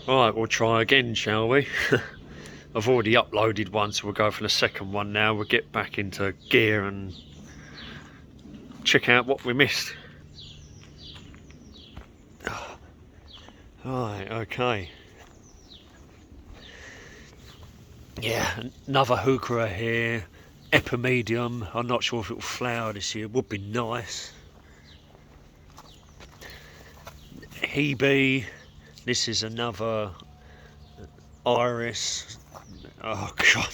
Right, we'll try again, shall we? I've already uploaded one, so we'll go for the second one now. We'll get back into gear and check out what we missed. Right, okay. Yeah, another heuchera here. Epimedium. I'm not sure if it'll flower this year. Would be nice. Hebe. This is another iris. Oh god.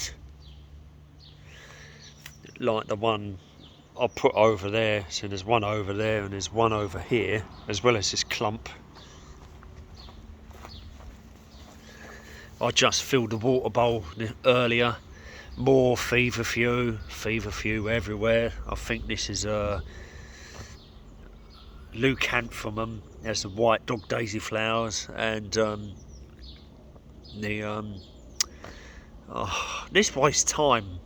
Like the one I put over there. So there's one over there and there's one over here, as well as this clump. I just filled the water bowl earlier. More feverfew everywhere. I think this is a leucanthemum. There's the white dog daisy flowers, and this wastes time.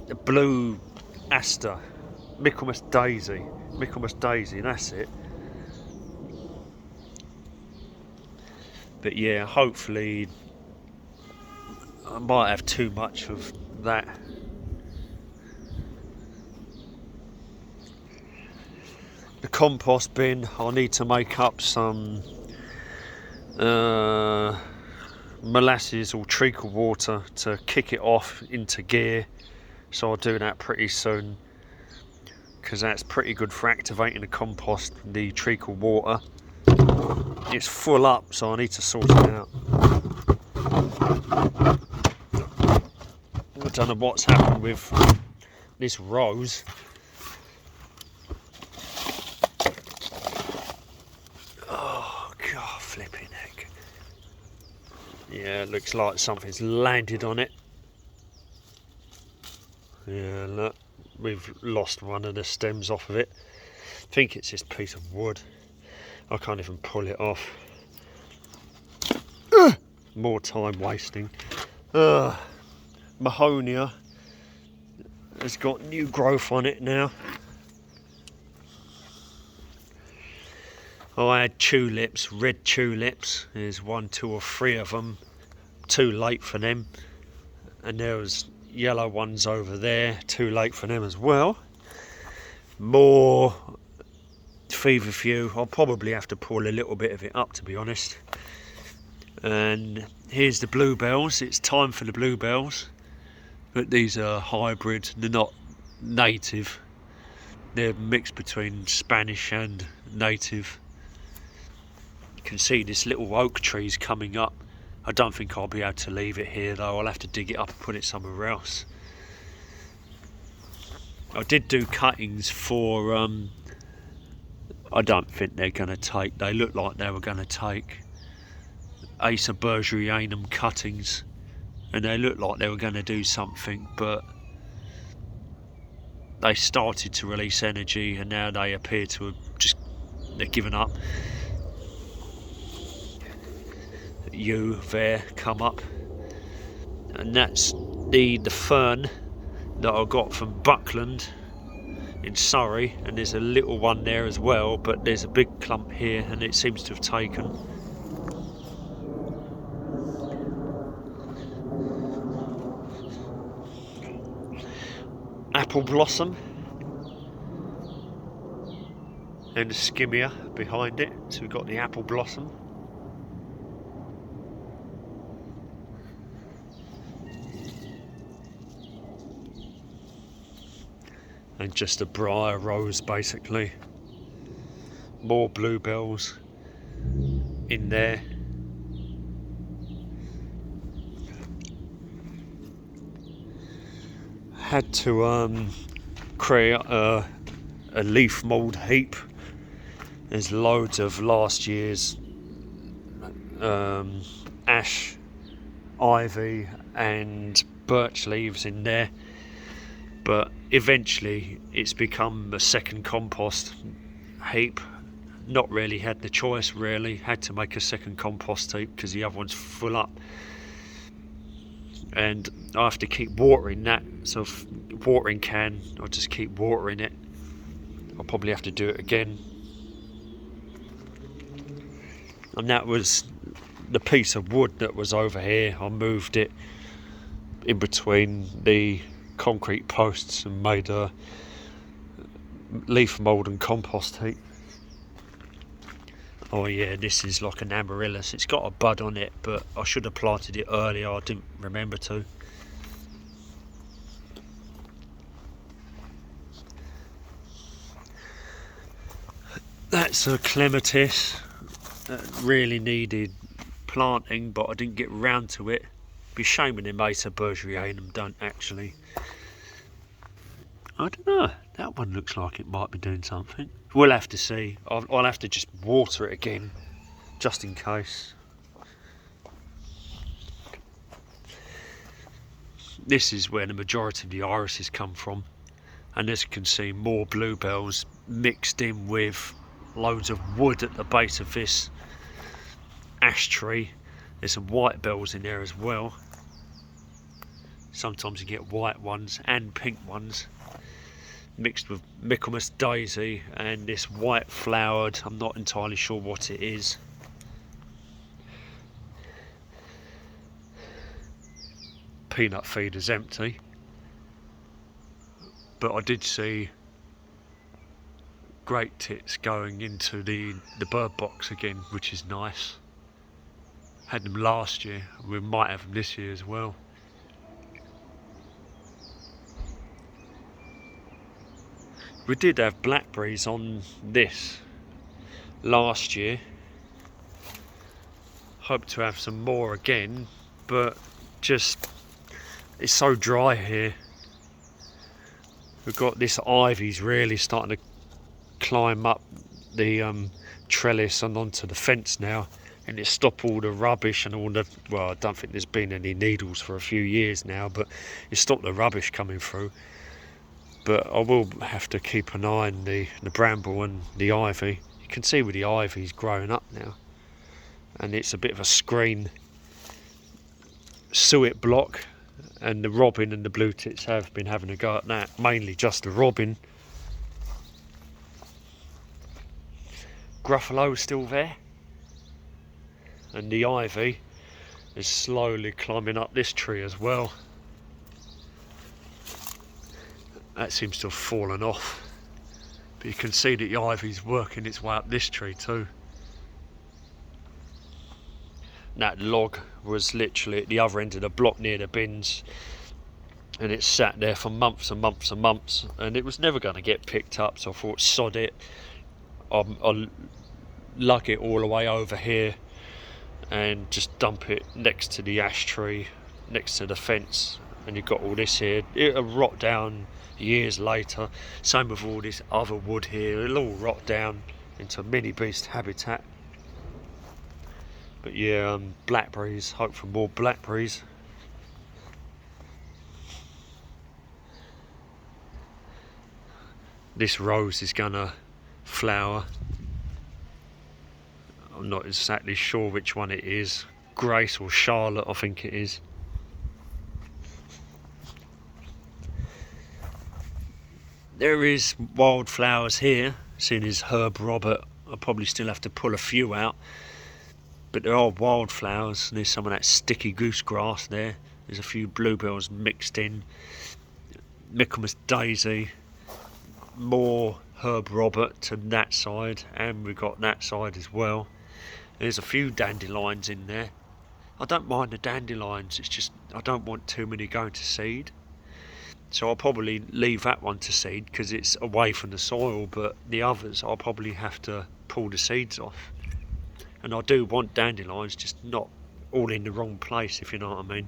The blue aster, Michaelmas daisy, that's it. But yeah, hopefully I might have too much of that. The compost bin, I'll need to make up some molasses or treacle water to kick it off into gear, so I'll do that pretty soon, because that's pretty good for activating the compost, the treacle water. It's full up, so I need to sort it out. I don't know what's happened with this rose. Oh god, flipping heck. Yeah, it looks like something's landed on it. Yeah, look, we've lost one of the stems off of it. I think it's this piece of wood. I can't even pull it off. More time wasting. Mahonia has got new growth on it now. I had tulips, red tulips. There's 1, 2 or 3 of them. Too late for them. And there was yellow ones over there. Too late for them as well. More feverfew. I'll probably have to pull a little bit of it up, to be honest. And here's the bluebells. It's time for the bluebells, but these are hybrid. They're not native. They're mixed between Spanish and native. You can see this little oak tree's coming up. I don't think I'll be able to leave it here though. I'll have to dig it up and put it somewhere else. I did do cuttings for I don't think they're going to take. They look like they were going to take Acer Bergerianum cuttings, and they looked like they were going to do something, but they started to release energy, and now they appear to have they're given up. You there come up, and that's the fern that I got from Buckland in Surrey, and there's a little one there as well, but there's a big clump here and it seems to have taken. Apple blossom and a skimmia behind it, so we've got the apple blossom. And just a briar rose basically. More bluebells in there. Had to create a leaf mould heap. There's loads of last year's ash, ivy and birch leaves in there, but eventually it's become a second compost heap. Not really had the choice, really. Had to make a second compost heap because the other one's full up, and I have to keep watering that. So watering can, I'll just keep watering it. I'll probably have to do it again. and that was the piece of wood that was over here. I moved it in between the concrete posts and made a leaf mould and compost heap. Oh yeah, this is like an amaryllis. It's got a bud on it, but I should have planted it earlier. I didn't remember to. That's a clematis that really needed planting, but I didn't get round to it. Be shame when they made a bergerier and them don't actually. I don't know. That one looks like it might be doing something. We'll have to see. I'll have to just water it again, just in case. This is where the majority of the irises come from, and as you can see, more bluebells mixed in with loads of wood at the base of this ash tree. There's some white bells in there as well. Sometimes you get white ones and pink ones mixed with Michaelmas daisy and this white flowered, I'm not entirely sure what it is. Peanut feeder's empty, but I did see great tits going into the bird box again, which is nice. Had them last year, we might have them this year as well. We did have blackberries on this last year. Hope to have some more again, but just it's so dry here. We've got this ivy's really starting to climb up the trellis and onto the fence now, and it stopped all the rubbish and all the, well, I don't think there's been any needles for a few years now, but it stopped the rubbish coming through. But I will have to keep an eye on the bramble and the ivy. You can see where the ivy's growing up now, and it's a bit of a screen suet block, and the robin and the blue tits have been having a go at that, mainly just the robin. Gruffalo's still there, and the ivy is slowly climbing up this tree as well. That seems to have fallen off, but you can see that the ivy's working its way up this tree too. That log was literally at the other end of the block near the bins, and it sat there for months and months and months, and it was never going to get picked up, so I thought sod it. I'll lug it all the way over here and just dump it next to the ash tree, next to the fence, and you've got all this here. It'll rot down years later. Same with all this other wood here, it'll all rot down into mini beast habitat. But yeah, blackberries, hope for more blackberries. This rose is gonna flower. I'm not exactly sure which one it is. Grace or Charlotte, I think it is. There is wildflowers here, seeing as Herb Robert. I'll probably still have to pull a few out, but there are wildflowers. There's some of that sticky goose grass there. There's a few bluebells mixed in. Michaelmas daisy. More Herb Robert to that side, and we've got that side as well. There's a few dandelions in there. I don't mind the dandelions, it's just I don't want too many going to seed. So I'll probably leave that one to seed because it's away from the soil, but the others I'll probably have to pull the seeds off. And I do want dandelions, just not all in the wrong place, if you know what I mean.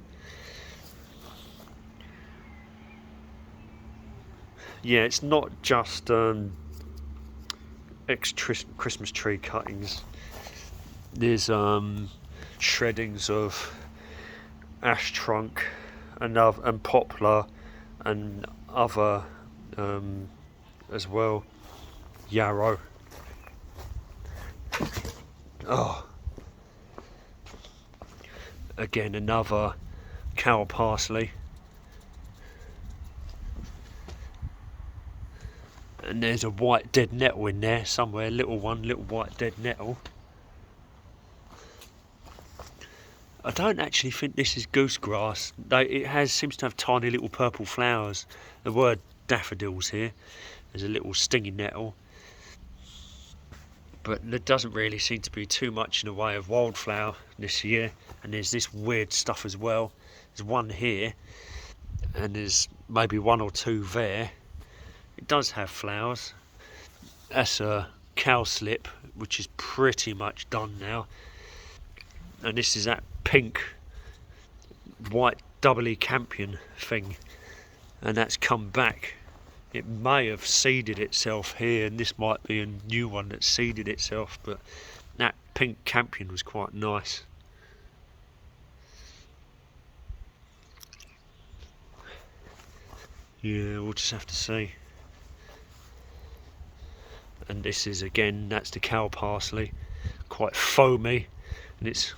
Yeah, it's not just Christmas tree cuttings. There's shreddings of ash trunk and poplar and other as well. Yarrow. Oh, again another cow parsley. And there's a white dead nettle in there somewhere, little one, little white dead nettle. I don't actually think this is goosegrass. Seems to have tiny little purple flowers. There were daffodils here. There's a little stinging nettle. But there doesn't really seem to be too much in the way of wildflower this year. And there's this weird stuff as well. There's one here, and there's maybe one or two there. It does have flowers. That's a cowslip, which is pretty much done now. And this is that pink, white doubly campion thing, and that's come back. It may have seeded itself here, and this might be a new one that seeded itself, but that pink campion was quite nice. Yeah, we'll just have to see. And this is, again, that's the cow parsley, quite foamy, and it's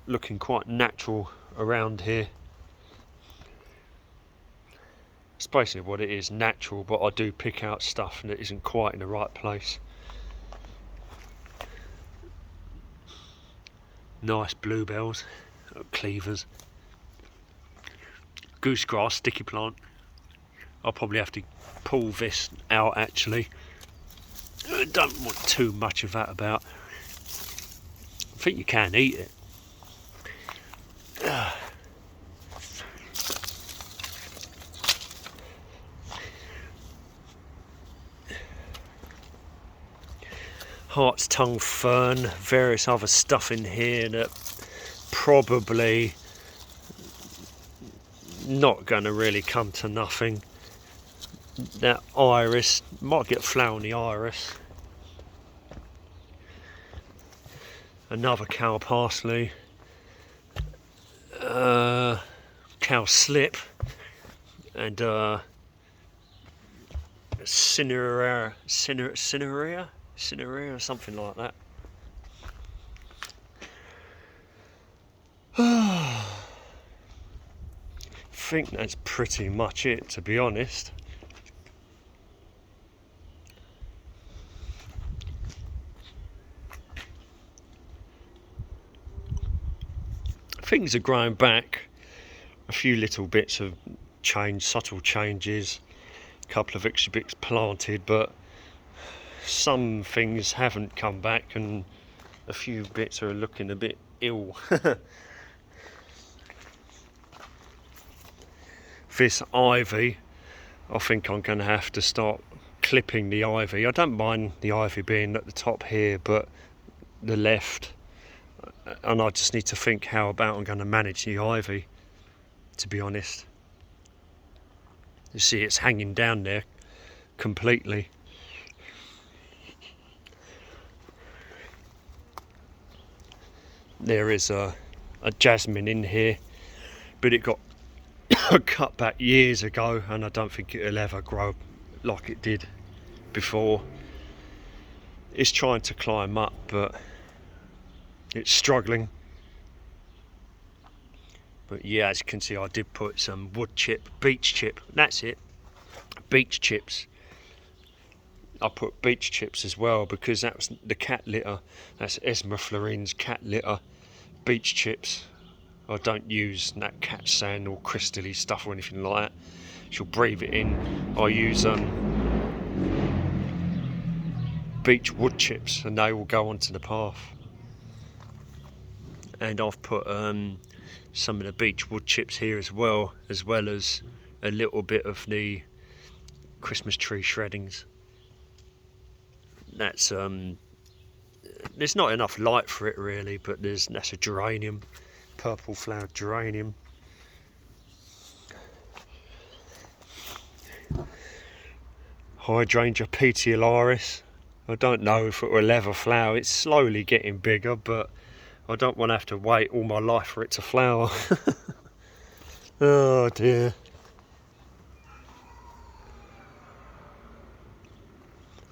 looking quite natural around here. It's basically what it is, natural, but I do pick out stuff that isn't quite in the right place. Nice bluebells, cleavers. Goosegrass, sticky plant. I'll probably have to pull this out actually. I don't want too much of that about. I think you can eat it. Hart's tongue fern, various other stuff in here that probably not going to really come to nothing. That iris, might get a flower on the iris. Another cow parsley. Cow slip. And cinerea, something like that. I think that's pretty much it, to be honest. Things are growing back. A few little bits have changed, subtle changes. A couple of extra bits planted, but some things haven't come back, and a few bits are looking a bit ill. This ivy, I think I'm going to have to start clipping the ivy. I don't mind the ivy being at the top here, but the left, and I just need to think how about I'm going to manage the ivy, to be honest. You see it's hanging down there completely. There is a jasmine in here, but it got cut back years ago, and I don't think it'll ever grow like it did before. It's trying to climb up, but it's struggling. But yeah, as you can see, I did put some beech chip, that's it, beech chips. I put beech chips as well because that was the cat litter. That's Esma Florine's cat litter. Beech chips. I don't use that cat sand or crystally stuff or anything like that. She'll breathe it in. I use beech wood chips, and they will go onto the path. And I've put some of the beech wood chips here as well as a little bit of the Christmas tree shreddings. That's there's not enough light for it really, but that's a geranium, purple flowered geranium. Hydrangea petiolaris. I don't know if it will ever flower. It's slowly getting bigger, but I don't want to have to wait all my life for it to flower. Oh dear.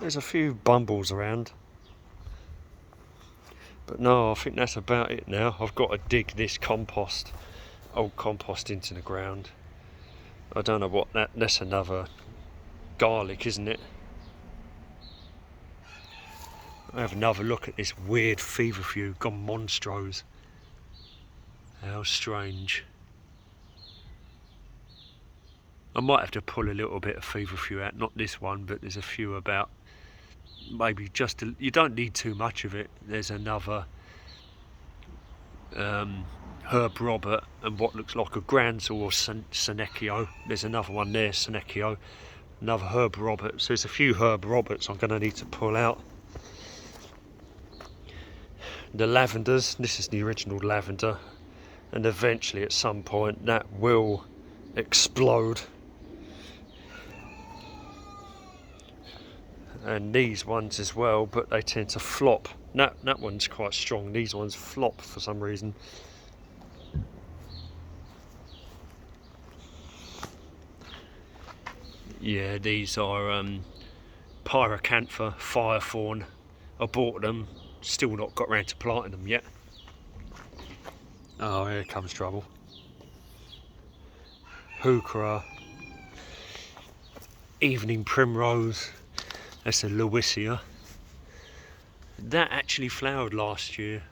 There's a few bumbles around. But no, I think that's about it now. I've got to dig this old compost into the ground. I don't know what that's another garlic, isn't it? I'll have another look at this weird feverfew gone monstrose. How strange. I might have to pull a little bit of feverfew out, not this one, but there's a few about. Maybe just you don't need too much of it. There's another Herb Robert and what looks like a Groundsel or Senecchio. There's another one there, Senecchio. Another Herb Robert. So there's a few Herb Roberts I'm going to need to pull out. The lavenders. This is the original lavender, and eventually at some point that will explode. And these ones as well, but they tend to flop. That one's quite strong. These ones flop for some reason. Yeah, these are Pyracantha, Firethorn. I bought them, still not got round to planting them yet. Oh, here comes trouble. Heuchera, Evening Primrose. That's a Lewisia. That actually flowered last year,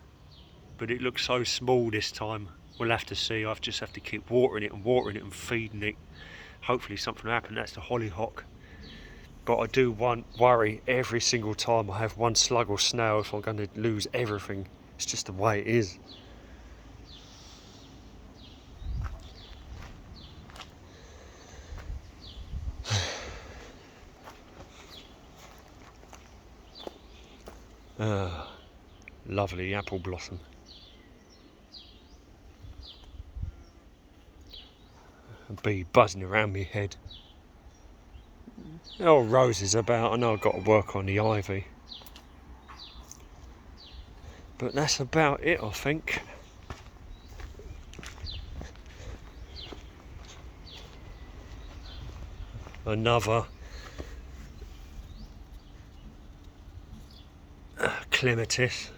but it looks so small this time. We'll have to see. I just have to keep watering it and feeding it. Hopefully something will happen. That's the hollyhock. But I do worry every single time I have one slug or snail if I'm going to lose everything. It's just the way it is. Lovely apple blossom. A bee buzzing around my head. Oh, roses about. I know I've got to work on the ivy. But that's about it, I think. Another clematis.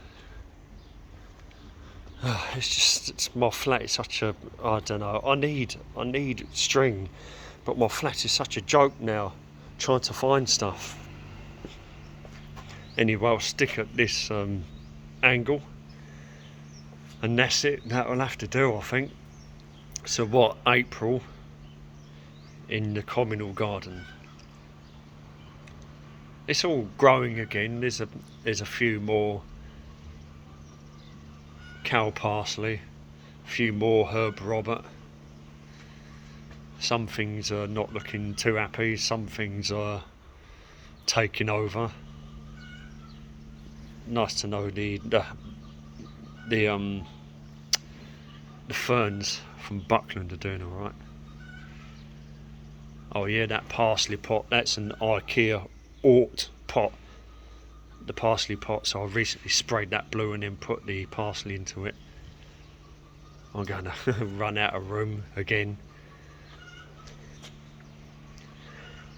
It's my flat is such a, I don't know, I need string, but my flat is such a joke now, trying to find stuff. Anyway, I'll stick at this angle, and that's it. That will have to do, I think. So what, April in the communal garden. It's all growing again. There's a few more cow parsley, a few more Herb Robert. Some things are not looking too happy, some things are taking over. Nice to know the ferns from Buckland are doing alright. Oh yeah, that parsley pot, that's an IKEA Ort pot. The parsley pot, so I recently sprayed that blue and then put the parsley into it. I'm going to run out of room again.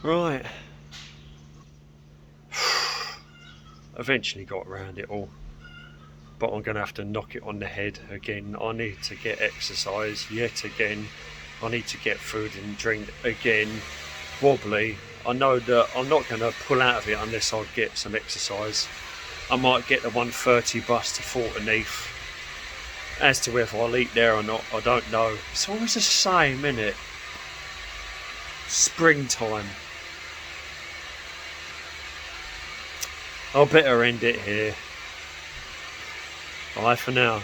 Right. Eventually got around it all, but I'm going to have to knock it on the head again. I need to get exercise yet again. I need to get food and drink again. Wobbly. I know that I'm not going to pull out of it unless I get some exercise. I might get the 1:30 bus to Fortineath. As to whether I'll eat there or not, I don't know. It's always the same, isn't it? Springtime. I'll better end it here. Bye for now.